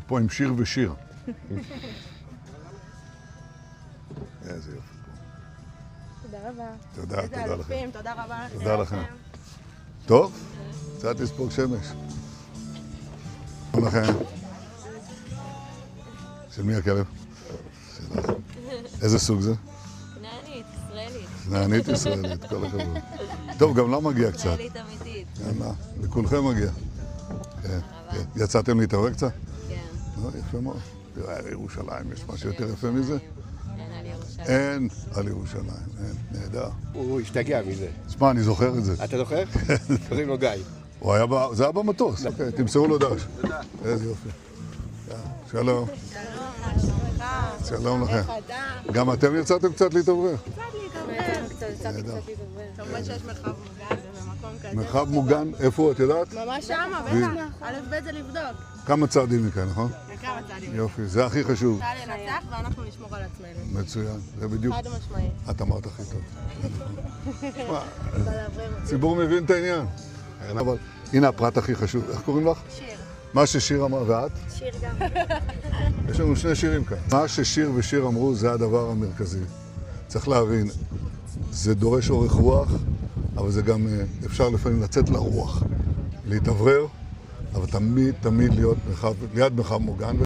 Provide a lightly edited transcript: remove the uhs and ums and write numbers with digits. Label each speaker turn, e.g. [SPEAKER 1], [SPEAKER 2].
[SPEAKER 1] פה עם שיר ושיר. איזה יופי פה.
[SPEAKER 2] תודה רבה.
[SPEAKER 1] תודה, תודה לכם.
[SPEAKER 2] תודה רבה.
[SPEAKER 1] תודה לכם. טוב, קצת לספוג שמש. תודה לכם. של מי הכלב? שלך. איזה סוג זה?
[SPEAKER 3] כנענית, ישראלית.
[SPEAKER 1] כנענית ישראלית, כל הכבוד. טוב, גם לה מגיע קצת.
[SPEAKER 3] ישראלית אמיתית.
[SPEAKER 1] יאללה, לכולכם מגיע. כן, כן. יצאתם להתעורר קצת?
[SPEAKER 3] כן.
[SPEAKER 1] יפה מאוד. תראה, על ירושלים, יש משהו יותר יפה מזה?
[SPEAKER 3] אין על ירושלים.
[SPEAKER 1] אין על ירושלים, אין, נהדר.
[SPEAKER 4] הוא השתגע מזה.
[SPEAKER 1] תשמע, אני זוכר את זה.
[SPEAKER 4] אתה זוכר? קוראים לו גיא.
[SPEAKER 1] זה היה במטוס. אוקיי, תמסרו לו דש. איזה יופי. שלום. שלום לכם. גם אתם יצאתם קצת להתעורר?
[SPEAKER 2] כמובן שיש מרחב מוגן ובמקום כזה.
[SPEAKER 1] מרחב מוגן, איפה את יודעת?
[SPEAKER 2] ממש שמה, בטח. א' ב' זה לבדוק.
[SPEAKER 1] כמה צעדים מכאן, נכון?
[SPEAKER 2] כמה צעדים.
[SPEAKER 1] יופי, זה הכי חשוב.
[SPEAKER 2] צה"ל ינצח ואנחנו נשמור על עצמנו.
[SPEAKER 1] מצוין, זה בדיוק.
[SPEAKER 2] חד משמעי.
[SPEAKER 1] את אמרת הכי טוב. מה, הציבור מבין את העניין. אבל הנה הפרט הכי חשוב. איך קוראים לך?
[SPEAKER 2] שיר.
[SPEAKER 1] מה ששיר אמר, ואת?
[SPEAKER 2] שיר גם.
[SPEAKER 1] יש לנו שני שירים כאן. מה ששיר ושיר אמרו זה הדבר המרכזי. צריך להבין, זה דורש אורך רוח, אבל זה גם אפשר לפעמים לצאת לרוח, להתאוורר, אבל תמיד להיות ליד מרחב מוגן.